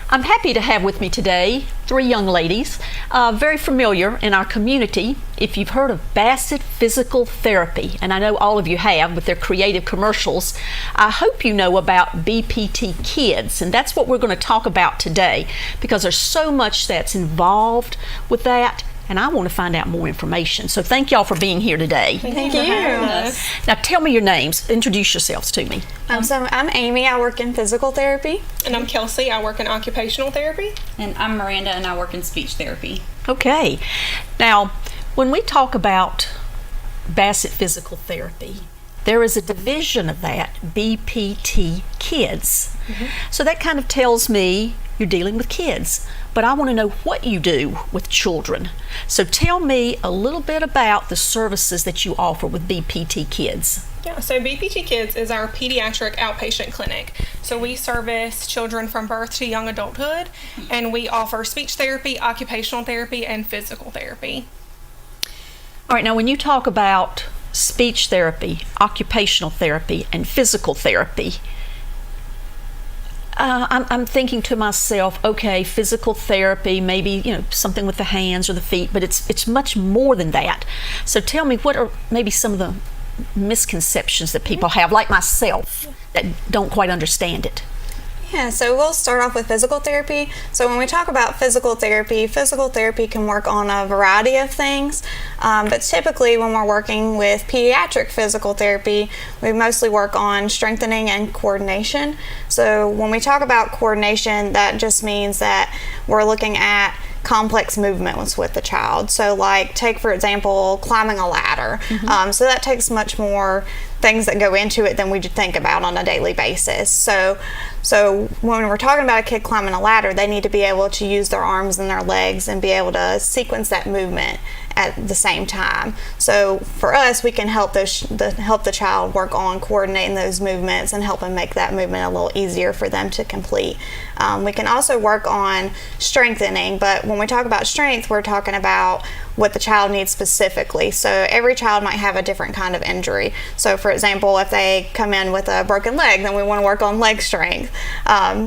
I'm happy to have with me today 3 young ladies, very familiar in our community. If you've heard of Bpt Physical Therapy, and I know all of you have with their creative commercials, I hope you know about Bpt Kids, and that's what we're going to talk about today because there's so much that's involved with that, and I want to find out more information. So thank y'all for being here today. Thank you for having us. Now tell me your names. Introduce yourselves to me. So I'm Amy. I work in physical therapy. And I'm Kelsey. I work in occupational therapy. And I'm Miranda, and I work in speech therapy. Okay. Now, when we talk about Bpt Physical Therapy, there is a division of that, Bpt Kids. So that kind of tells me you're dealing with kids, but I want to know what you do with children. So tell me a little bit about the services that you offer with Bpt Kids. Yeah, so Bpt Kids is our pediatric outpatient clinic. So we service children from birth to young adulthood, and we offer speech therapy, occupational therapy, and physical therapy. All right, now when you talk about speech therapy, occupational therapy, and physical therapy, I'm thinking to myself, okay, physical therapy, maybe something with the hands or the feet, but it's much more than that. So tell me, what are maybe some of the misconceptions that people have, like myself, that don't quite understand it? Yeah, so we'll start off with physical therapy. So when we talk about physical therapy can work on a variety of things, but typically when we're working with pediatric physical therapy, we mostly work on strengthening and coordination. So when we talk about coordination, that just means that we're looking at complex movements with the child. So like, take for example, climbing a ladder. So that takes much more things that go into it than we think about on a daily basis. So when we're talking about a kid climbing a ladder, they need to be able to use their arms and their legs and be able to sequence that movement at the same time. So for us, we can help the child work on coordinating those movements and help them make that movement a little easier for them to complete. We can also work on strengthening, but when we talk about strength, we're talking about what the child needs specifically. So every child might have a different kind of injury. So for example, if they come in with a broken leg, then we want to work on leg strength.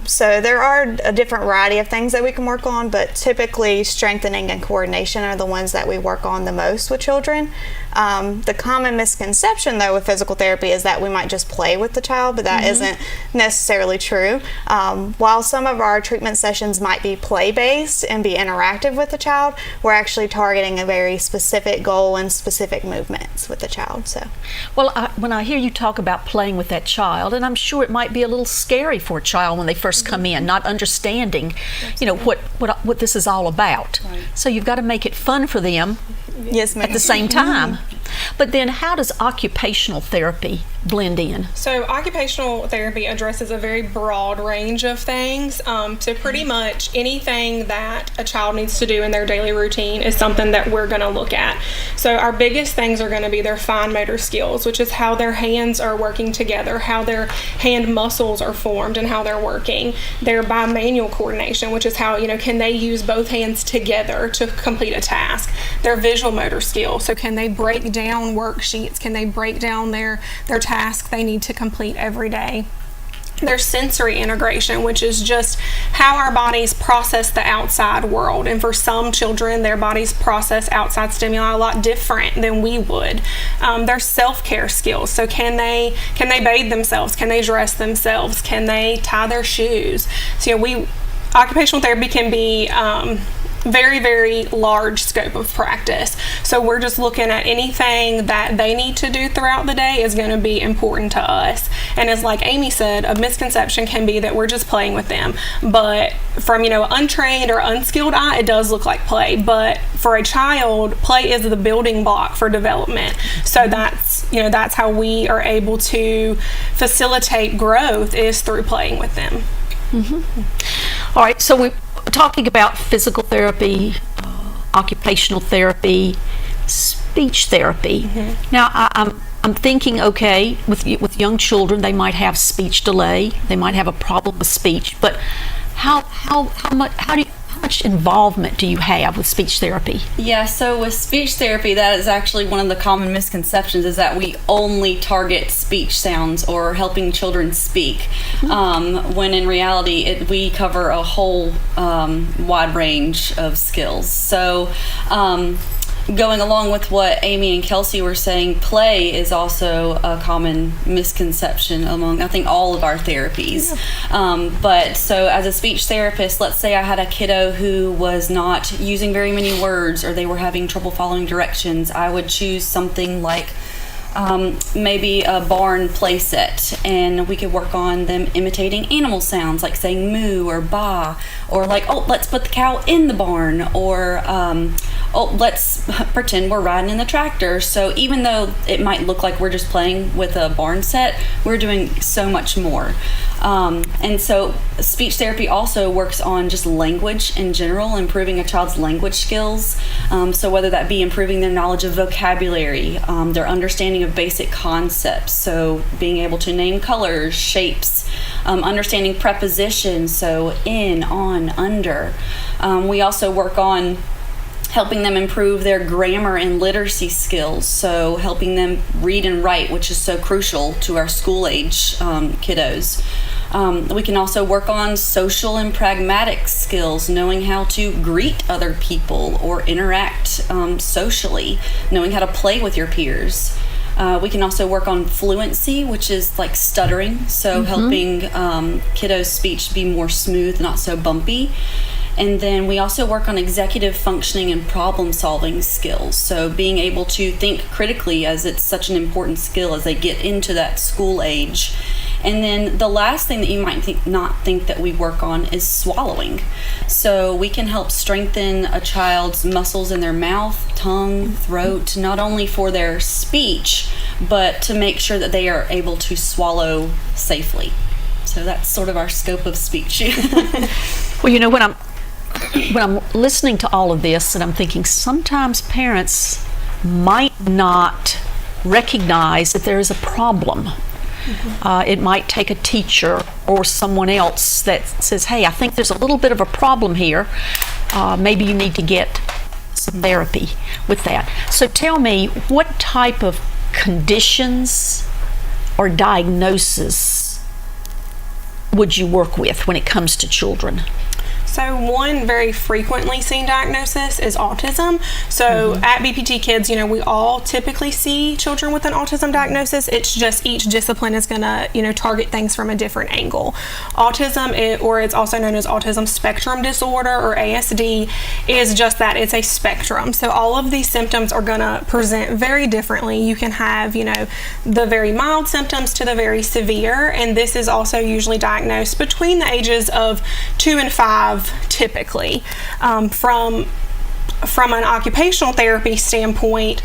So there are a different variety of things that we can work on, but typically strengthening and coordination are the ones that we work on the most with children. The common misconception though with physical therapy is that we might just play with the child, but that isn't necessarily true. While some of our treatment sessions might be play-based and be interactive with the child, we're actually targeting a very specific goal and specific movements with the child. So, well, when I hear you talk about playing with that child, and I'm sure it might be a little scary for a child when they first come in, not understanding, what this is all about. Right. So you've got to make it fun for them. Yes, ma'am. At the same time. But then how does occupational therapy blend in? So occupational therapy addresses a very broad range of things. So pretty much anything that a child needs to do in their daily routine is something that we're going to look at. So our biggest things are going to be their fine motor skills, which is how their hands are working together, how their hand muscles are formed and how they're working. Their bimanual coordination, which is how, can they use both hands together to complete a task. Their visual motor skills, so can they break down worksheets? Can they break down their tasks they need to complete every day? Their sensory integration, which is just how our bodies process the outside world. And for some children, their bodies process outside stimuli a lot different than we would. Their self-care skills. So can they bathe themselves? Can they dress themselves? Can they tie their shoes? So occupational therapy can be very, very large scope of practice. So we're just looking at anything that they need to do throughout the day is going to be important to us. And as like Amy said, a misconception can be that we're just playing with them. But from, an untrained or unskilled eye, it does look like play. But for a child, play is the building block for development. So that's how we are able to facilitate growth is through playing with them. All right, so we're talking about physical therapy, occupational therapy, speech therapy. Now, I'm thinking, okay, with young children, they might have speech delay, they might have a problem with speech, but how much much involvement do you have with speech therapy? Yeah, so with speech therapy, that is actually one of the common misconceptions, is that we only target speech sounds or helping children speak, when in reality we cover a whole wide range of skills. So going along with what Amy and Kelsey were saying, play is also a common misconception among, I think, all of our therapies. But so as a speech therapist, let's say I had a kiddo who was not using very many words, or they were having trouble following directions, I would choose something like maybe a barn play set, and we could work on them imitating animal sounds, like saying moo or ba, or like, oh, let's put the cow in the barn, or oh, let's pretend we're riding in the tractor. So even though it might look like we're just playing with a barn set, we're doing so much more. And so speech therapy also works on just language in general, improving a child's language skills. So whether that be improving their knowledge of vocabulary, their understanding of basic concepts, so being able to name colors, shapes, understanding prepositions, so in, on, under. We also work on helping them improve their grammar and literacy skills, so helping them read and write, which is so crucial to our school age kiddos. We can also work on social and pragmatic skills, knowing how to greet other people or interact socially, knowing how to play with your peers. We can also work on fluency, which is like stuttering, so helping kiddos' speech be more smooth, not so bumpy. And then we also work on executive functioning and problem solving skills. So being able to think critically, as it's such an important skill as they get into that school age. And then the last thing that you might not think that we work on is swallowing. So we can help strengthen a child's muscles in their mouth, tongue, throat, not only for their speech, but to make sure that they are able to swallow safely. So that's sort of our scope of speech. Well, you know, when I'm listening to all of this, and I'm thinking sometimes parents might not recognize that there is a problem. It might take a teacher or someone else that says, hey, I think there's a little bit of a problem here. Maybe you need to get some therapy with that. So tell me, what type of conditions or diagnosis would you work with when it comes to children? So one very frequently seen diagnosis is autism. So at Bpt Kids, we all typically see children with an autism diagnosis. It's just each discipline is going to, target things from a different angle. Autism, or it's also known as autism spectrum disorder, or ASD, is just that. It's a spectrum. So all of these symptoms are going to present very differently. You can have, the very mild symptoms to the very severe, and this is also usually diagnosed between the ages of 2 and 5. Typically, from an occupational therapy standpoint,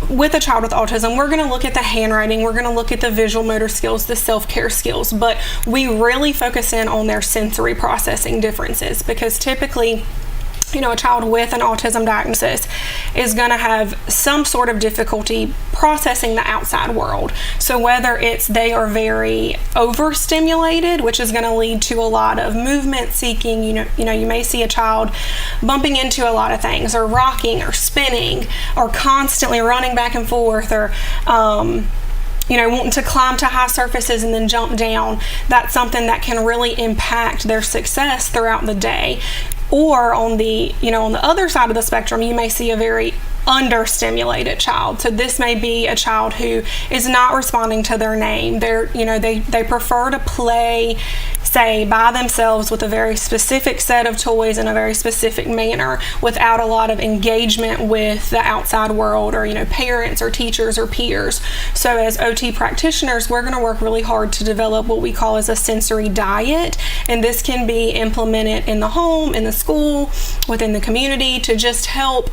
with a child with autism, we're going to look at the handwriting, we're going to look at the visual motor skills, the self-care skills, but we really focus in on their sensory processing differences, because typically, a child with an autism diagnosis is going to have some sort of difficulty processing the outside world. So whether it's they are very overstimulated, which is going to lead to a lot of movement seeking, you may see a child bumping into a lot of things, or rocking or spinning, or constantly running back and forth, or wanting to climb to high surfaces and then jump down. That's something that can really impact their success throughout the day. Or on the other side of the spectrum, you may see a very understimulated child. So this may be a child who is not responding to their name. They prefer to play, say, by themselves with a very specific set of toys in a very specific manner, without a lot of engagement with the outside world, or parents or teachers or peers. So as OT practitioners, we're going to work really hard to develop what we call as a sensory diet, and this can be implemented in the home, in the school, within the community, to just help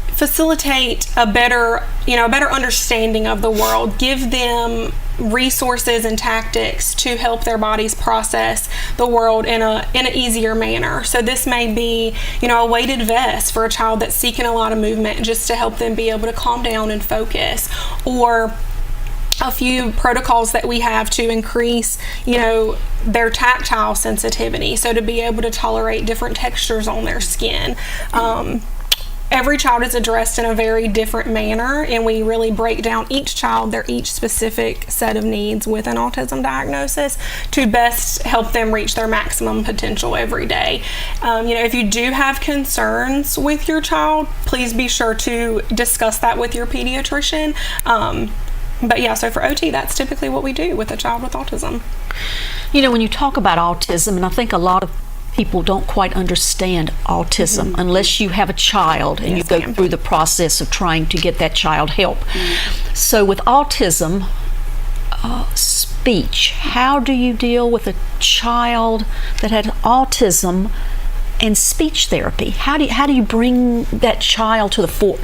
facilitate a better understanding of the world, give them resources and tactics to help their bodies process the world in an easier manner. So this may be, a weighted vest for a child that's seeking a lot of movement, just to help them be able to calm down and focus, or a few protocols that we have to increase, their tactile sensitivity. So to be able to tolerate different textures on their skin. Every child is addressed in a very different manner, and we really break down each child, their each specific set of needs with an autism diagnosis to best help them reach their maximum potential every day. If you do have concerns with your child, please be sure to discuss that with your pediatrician. But yeah, so for OT, that's typically what we do with a child with autism. When you talk about autism, and I think a lot of people don't quite understand autism unless you have a child and you go through the process of trying to get that child help. So with autism, speech, how do you deal with a child that had autism and speech therapy? How do you bring that child to the fore?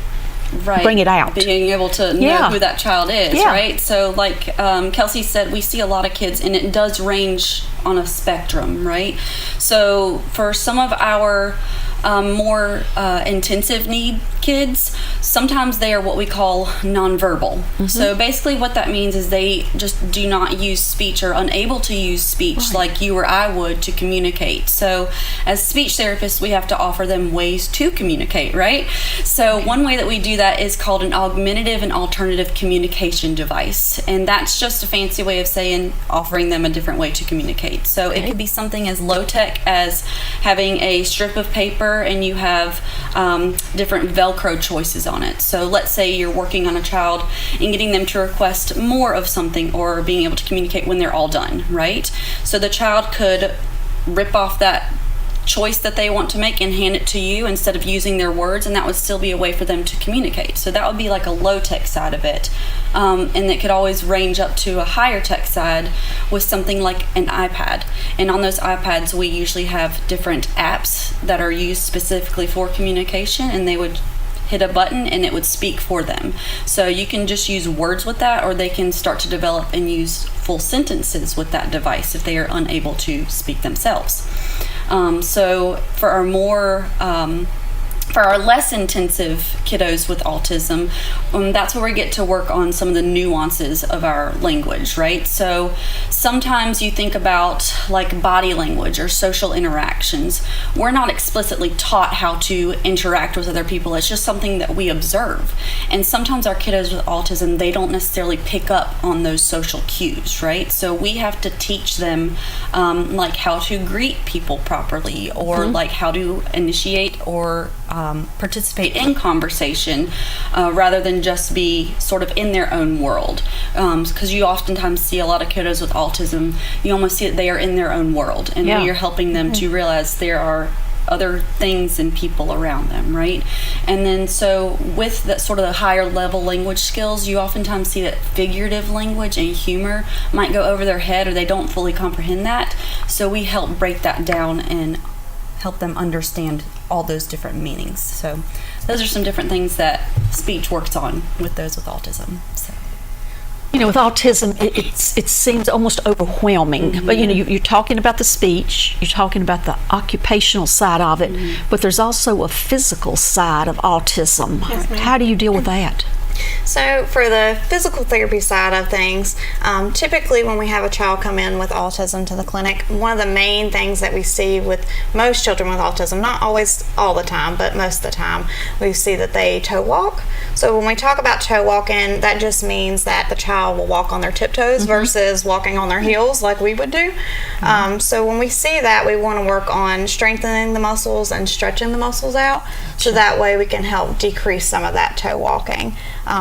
Right. Bring it out. Being able to know who that child is, right? So like Kelsey said, we see a lot of kids, and it does range on a spectrum, right? So for some of our more intensive need kids, sometimes they are what we call nonverbal. So basically what that means is they just do not use speech or unable to use speech like you or I would to communicate. So as speech therapists, we have to offer them ways to communicate, right? So one way that we do that is called an augmentative and alternative communication device. And that's just a fancy way of saying offering them a different way to communicate. So it could be something as low tech as having a strip of paper and you have different Velcro choices on it. So let's say you're working on a child and getting them to request more of something or being able to communicate when they're all done, right? So the child could rip off that choice that they want to make and hand it to you instead of using their words, and that would still be a way for them to communicate. So that would be like a low tech side of it, and it could always range up to a higher tech side with something like an iPad. And on those iPads we usually have different apps that are used specifically for communication, and they would hit a button and it would speak for them. So you can just use words with that, or they can start to develop and use full sentences with that device if they are unable to speak themselves. So for our less intensive kiddos with autism, that's where we get to work on some of the nuances of our language, right? So sometimes you think about like body language or social interactions. We're not explicitly taught how to interact with other people. It's just something that we observe. And sometimes our kiddos with autism, they don't necessarily pick up on those social cues, right? So we have to teach them like how to greet people properly, or like how to initiate or participate in conversation rather than just be sort of in their own world, because you oftentimes see a lot of kiddos with autism, you almost see that they are in their own world, and we are helping them to realize there are other things and people around them, right? And then so with that sort of the higher level language skills, you oftentimes see that figurative language and humor might go over their head, or they don't fully comprehend that. So we help break that down and help them understand all those different meanings. So those are some different things that speech works on with those with autism. So with autism, it seems almost overwhelming. But you're talking about the speech, you're talking about the occupational side of it, but there's also a physical side of autism. Yes, ma'am. How do you deal with that? So for the physical therapy side of things, typically when we have a child come in with autism to the clinic, one of the main things that we see with most children with autism, not always all the time, but most of the time, we see that they toe walk. So when we talk about toe walking, that just means that the child will walk on their tiptoes versus walking on their heels like we would do. So when we see that, we want to work on strengthening the muscles and stretching the muscles out, so that way we can help decrease some of that toe walking.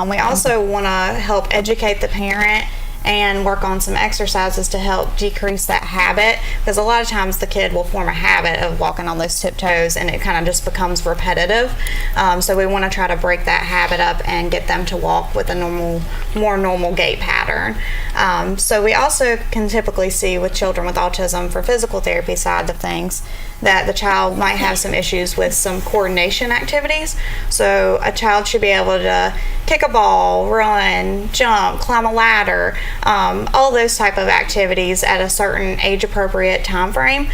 We also want to help educate the parent and work on some exercises to help decrease that habit, because a lot of times the kid will form a habit of walking on those tiptoes and it kind of just becomes repetitive. So we want to try to break that habit up and get them to walk with a more normal gait pattern. So we also can typically see with children with autism, for physical therapy side of things, that the child might have some issues with some coordination activities. So a child should be able to kick a ball, run, jump, climb a ladder, all those type of activities at a certain age appropriate time frame.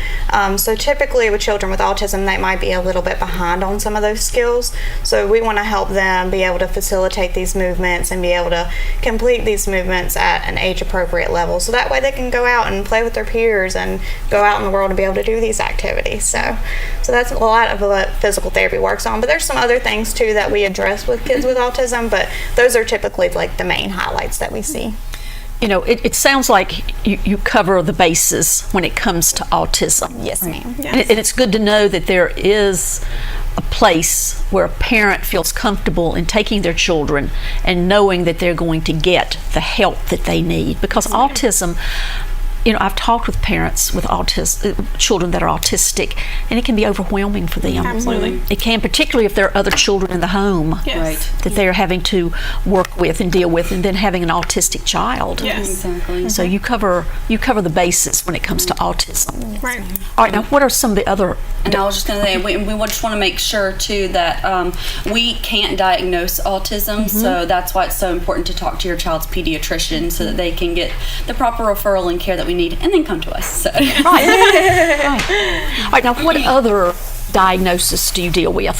So typically with children with autism, they might be a little bit behind on some of those skills. So we want to help them be able to facilitate these movements and be able to complete these movements at an age appropriate level. So that way they can go out and play with their peers and go out in the world and be able to do these activities. So that's a lot of what physical therapy works on. But there's some other things too that we address with kids with autism, but those are typically like the main highlights that we see. You know, it sounds like you cover the bases when it comes to autism. Yes, ma'am. Yes. And it's good to know that there is a place where a parent feels comfortable in taking their children and knowing that they're going to get the help that they need. Because autism, you know, I've talked with parents with children that are autistic, and it can be overwhelming for them. Absolutely. It can, particularly if there are other children in the home Yes. Right. that they're having to work with and deal with, and then having an autistic child. Yes. Exactly. So you cover the bases when it comes to autism. Right. All right, now what are some of the other? And I was just going to say, we just want to make sure too that we can't diagnose autism, so that's why it's so important to talk to your child's pediatrician so that they can get the proper referral and care that we need, and then come to us. So. Right. Right. All right, now what other diagnosis do you deal with?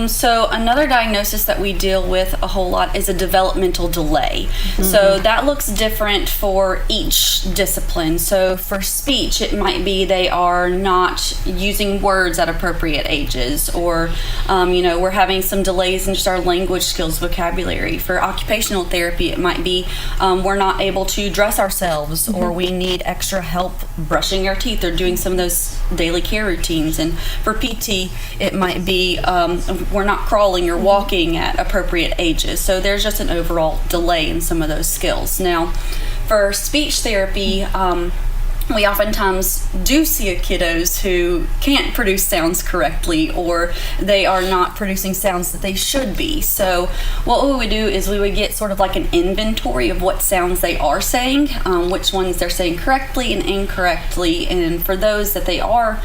So another diagnosis that we deal with a whole lot is a developmental delay. So that looks different for each discipline. So for speech, it might be they are not using words at appropriate ages, or we're having some delays in just our language skills, vocabulary. For occupational therapy, it might be we're not able to dress ourselves, or we need extra help brushing our teeth or doing some of those daily care routines. And for PT, it might be we're not crawling or walking at appropriate ages. So there's just an overall delay in some of those skills. Now, for speech therapy, we oftentimes do see kiddos who can't produce sounds correctly, or they are not producing sounds that they should be. So what we would do is we would get sort of like an inventory of what sounds they are saying, which ones they're saying correctly and incorrectly, and for those that they are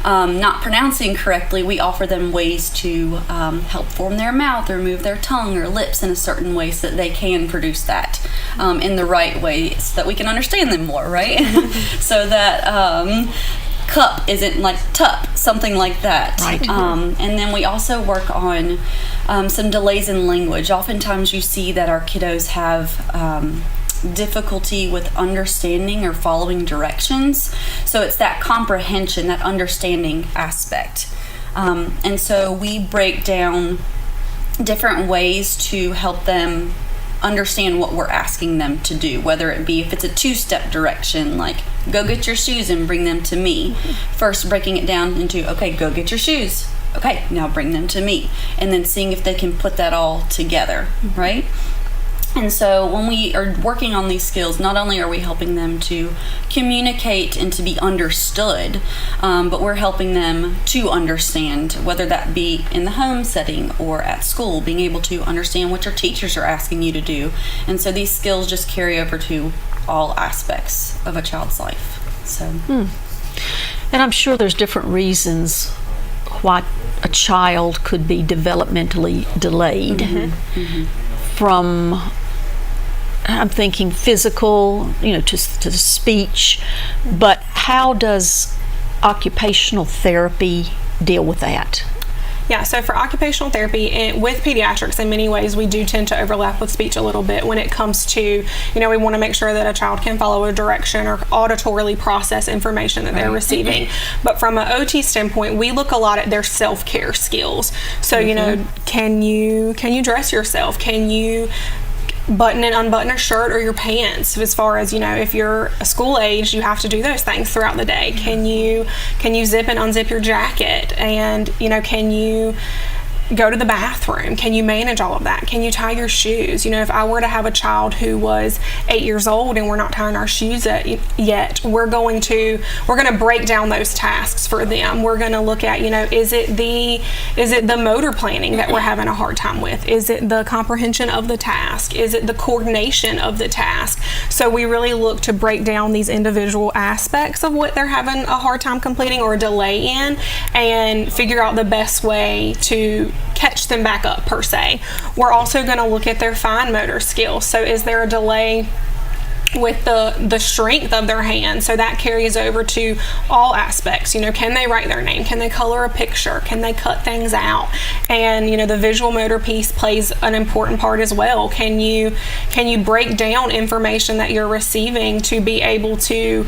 not pronouncing correctly, we offer them ways to help form their mouth or move their tongue or lips in a certain way so that they can produce that in the right way, so that we can understand them more, right? So that cup isn't like tup, something like that. Right. And then we also work on some delays in language. Oftentimes you see that our kiddos have difficulty with understanding or following directions. So it's that comprehension, that understanding aspect. And so we break down different ways to help them understand what we're asking them to do, whether it be if it's a two-step direction, like go get your shoes and bring them to me. First breaking it down into, okay, go get your shoes. Okay, now bring them to me. And then seeing if they can put that all together, right? And so when we are working on these skills, not only are we helping them to communicate and to be understood, but we're helping them to understand, whether that be in the home setting or at school, being able to understand what your teachers are asking you to do. And so these skills just carry over to all aspects of a child's life. So. And I'm sure there's different reasons why a child could be developmentally delayed. From, I'm thinking physical, to speech, but how does occupational therapy deal with that? Yeah, so for occupational therapy with pediatrics, in many ways, we do tend to overlap with speech a little bit when it comes to, we want to make sure that a child can follow a direction or auditorily process information that they're receiving. But from an OT standpoint, we look a lot at their self-care skills. So, can you dress yourself? Can you button and unbutton a shirt or your pants? As far as, if you're a school age, you have to do those things throughout the day. Can you zip and unzip your jacket? And, can you go to the bathroom? Can you manage all of that? Can you tie your shoes? You know, if I were to have a child who was 8 years old and we're not tying our shoes yet, we're going to break down those tasks for them. We're going to look at, you know, is it the motor planning that we're having a hard time with? Is it the comprehension of the task? Is it the coordination of the task? So we really look to break down these individual aspects of what they're having a hard time completing or a delay in, and figure out the best way to catch them back up, per se. We're also going to look at their fine motor skills. So is there a delay with the strength of their hand? So that carries over to all aspects. You know, can they write their name? Can they color a picture? Can they cut things out? And, you know, the visual motor piece plays an important part as well. Can you break down information that you're receiving to be able to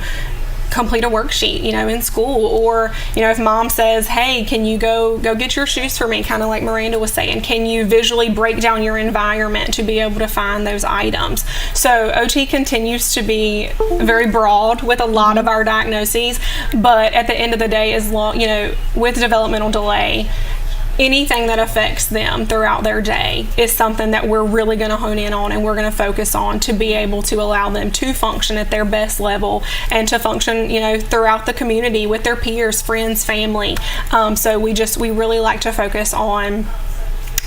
complete a worksheet, you know, in school? Or, you know, if mom says, hey, can you go get your shoes for me, kind of like Miranda was saying, can you visually break down your environment to be able to find those items? So OT continues to be very broad with a lot of our diagnoses, but at the end of the day, as long, you know, with developmental delay, anything that affects them throughout their day is something that we're really going to hone in on, and we're going to focus on to be able to allow them to function at their best level and to function, you know, throughout the community with their peers, friends, family. So we really like to focus on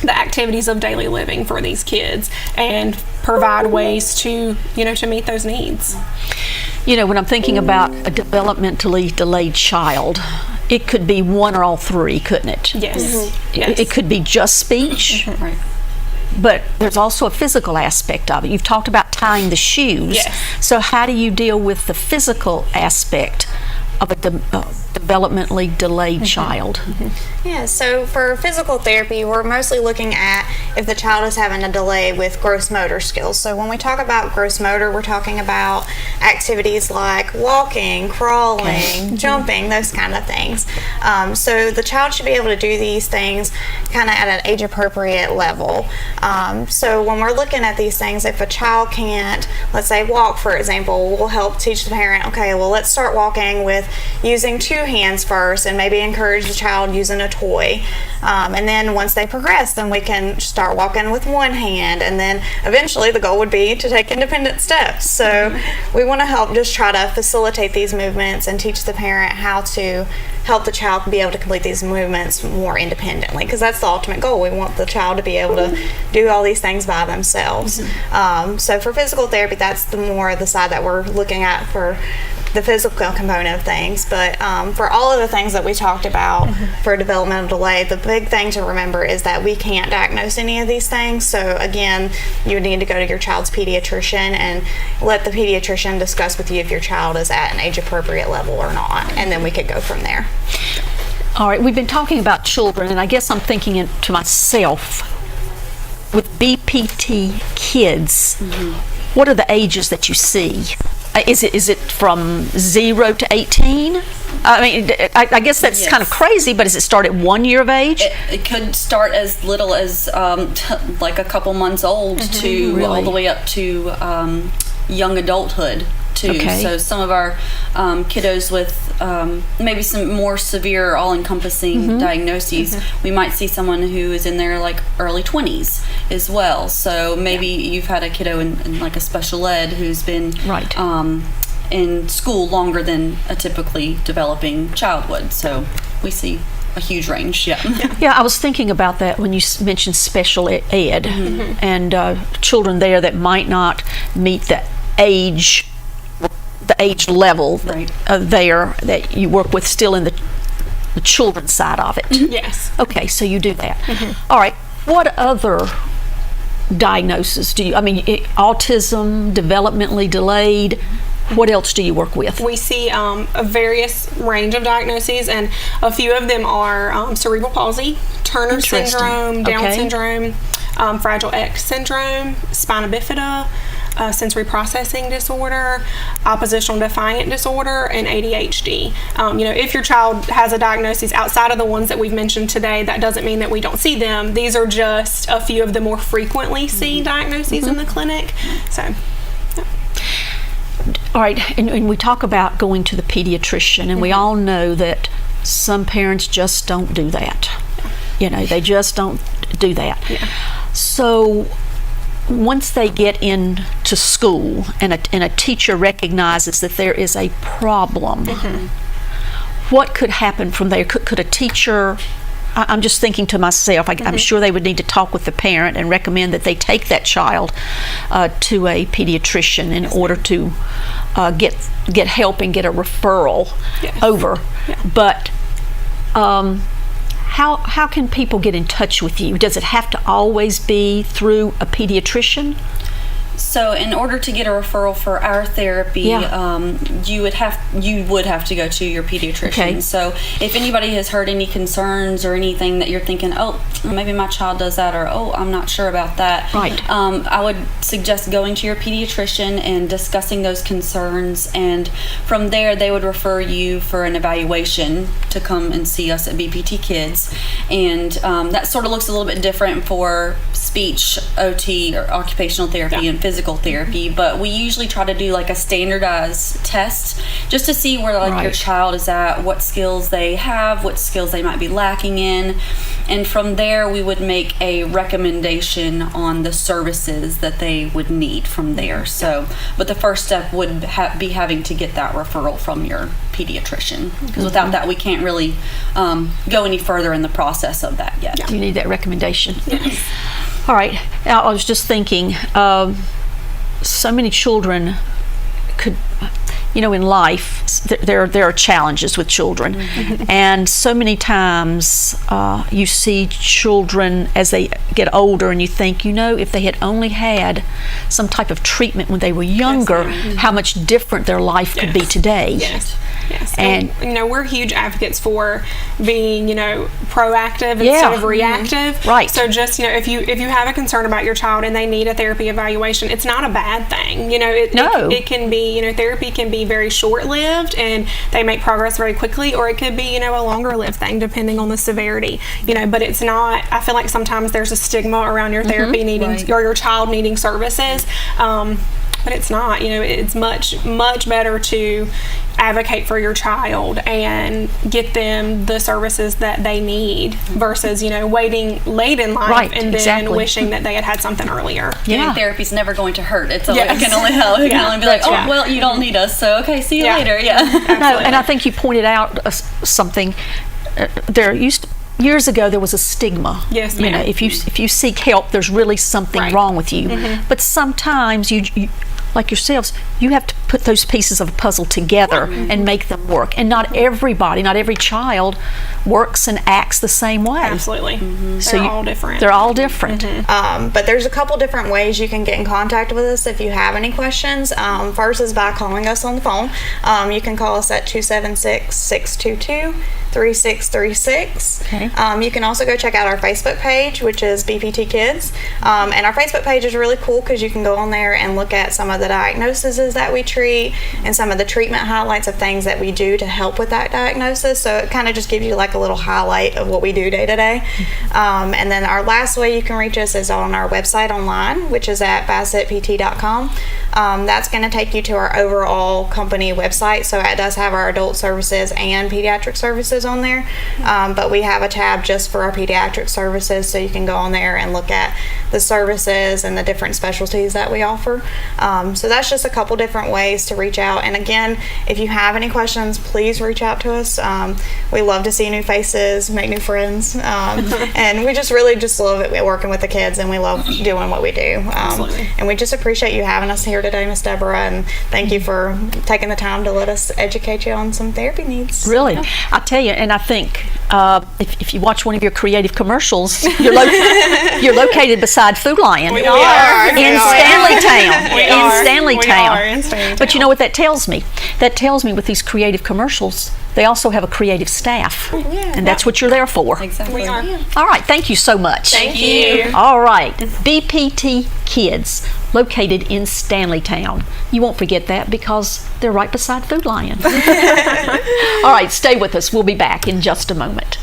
the activities of daily living for these kids and provide ways to, you know, to meet those needs. You know, when I'm thinking about a developmentally delayed child, it could be one or all three, couldn't it? Yes. Yes. It could be just speech, Right. but there's also a physical aspect of it. You've talked about tying the shoes. Yes. So how do you deal with the physical aspect of a developmentally delayed child? Yeah, so for physical therapy, we're mostly looking at if the child is having a delay with gross motor skills. So when we talk about gross motor, we're talking about activities like walking, crawling, jumping, those kind of things. So the child should be able to do these things kind of at an age-appropriate level. So when we're looking at these things, if a child can't, let's say, walk, for example, we'll help teach the parent, okay, well, let's start walking with using 2 hands first, and maybe encourage the child using a toy. And then once they progress, then we can start walking with 1 hand, and then eventually the goal would be to take independent steps. So we want to help just try to facilitate these movements and teach the parent how to help the child be able to complete these movements more independently, because that's the ultimate goal. We want the child to be able to do all these things by themselves. So for physical therapy, that's the side that we're looking at for the physical component of things. But for all of the things that we talked about for developmental delay, the big thing to remember is that we can't diagnose any of these things. So again, you would need to go to your child's pediatrician and let the pediatrician discuss with you if your child is at an age-appropriate level or not, and then we could go from there. All right, we've been talking about children, and I guess I'm thinking to myself, with Bpt Kids, what are the ages that you see? Is it from 0 to 18? I mean, I guess that's Yes. kind of crazy, but does it start at 1 year of age? It could start as little as like a couple months old to all the way up to young adulthood too. Okay. So some of our kiddos with maybe some more severe, all-encompassing diagnoses, we might see someone who is in their like early 20s as well. So maybe you've had a kiddo in like a special ed who's been Right. In school longer than a typically developing child would. So we see a huge range. Yeah, I was thinking about that when you mentioned special ed and children there that might not meet the age level Right. there that you work with, still in the children's side of it. Yes. Okay, so you do that. All right, what other diagnosis do you, autism, developmentally delayed, what else do you work with? We see a various range of diagnoses, and a few of them are cerebral palsy, Turner Interesting. syndrome, Down Okay. syndrome, Fragile X syndrome, spina bifida, sensory processing disorder, oppositional defiant disorder, and ADHD. If your child has a diagnosis outside of the ones that we've mentioned today, that doesn't mean that we don't see them. These are just a few of the more frequently seen diagnoses in the clinic. So. All right, and we talk about going to the pediatrician, and we all know that some parents just don't do that. They just don't do that. So once they get into school and a teacher recognizes that there is a problem, what could happen from there? Could a teacher, I'm just thinking to myself, I'm sure they would need to talk with the parent and recommend that they take that child to a pediatrician in order to get help and get a referral over. But how can people get in touch with you? Does it have to always be through a pediatrician? So in order to get a referral for our therapy, you would have to go to your pediatrician. Okay. So if anybody has heard any concerns or anything that you're thinking, oh, maybe my child does that, or oh, I'm not sure about that. Right. I would suggest going to your pediatrician and discussing those concerns, and from there they would refer you for an evaluation to come and see us at Bpt Kids. And that sort of looks a little bit different for speech, OT, or occupational therapy and physical therapy, but we usually try to do like a standardized test just to see where your child is at, what skills they have, what skills they might be lacking in, and from there we would make a recommendation on the services that they would need from there. So, but the first step would be having to get that referral from your pediatrician, because without that we can't really go any further in the process of that yet. You need that recommendation. All right. Now, I was just thinking, so many children could, in life, there are challenges with children. And so many times you see children as they get older and you think, if they had only had some type of treatment when they were younger, how much different their life could be today. Yes, and we're huge advocates for being, proactive instead of reactive. Right. So just, if you have a concern about your child and they need a therapy evaluation, it's not a bad thing. It can be, therapy can be very short-lived and they make progress very quickly, or it could be, a longer-lived thing depending on the severity. But it's not. I feel like sometimes there's a stigma around your therapy needing or your child needing services. But it's not. It's much better to advocate for your child and get them the services that they need versus waiting late in life and then wishing that they had something earlier. Getting therapy's never going to hurt. It can only help. It can only be like, well, you don't need us, so okay, see you later. No, and I think you pointed out something. Years ago, there was a stigma. Yes, ma'am. If you seek help, there's really something wrong with you. But sometimes you like yourselves, you have to put those pieces of a puzzle together and make them work. And not every child works and acts the same way. Absolutely. They're all different. They're all different. But there's a couple different ways you can get in contact with us if you have any questions. First is by calling us on the phone. You can call us at 276-622-3636. Okay. You can also go check out our Facebook page, which is Bpt Kids. And our Facebook page is really cool because you can go on there and look at some of the diagnoses that we treat and some of the treatment highlights of things that we do to help with that diagnosis. So it kind of just gives you like a little highlight of what we do day to day. And then our last way you can reach us is on our website online, which is at BassettPT.com. That's going to take you to our overall company website. So it does have our adult services and pediatric services on there. But we have a tab just for our pediatric services, so you can go on there and look at the services and the different specialties that we offer. So that's just a couple different ways to reach out. And again, if you have any questions, please reach out to us. We love to see new faces, make new friends, and we just really just love it working with the kids, and we love doing what we do. And we just appreciate you having us here today, Miss Deborah, and thank you for taking the time to let us educate you on some therapy needs. Really, I tell you, and I think if you watch one of your creative commercials, you're located beside Food Lion We are. in Stanley Town. But you know what that tells me? That tells me with these creative commercials, they also have a creative staff, and that's what you're there for. Exactly. We are. All right, thank you so much. Thank you. All right, Bpt Kids, located in Stanley Town. You won't forget that because they're right beside Food Lion. All right, stay with us. We'll be back in just a moment.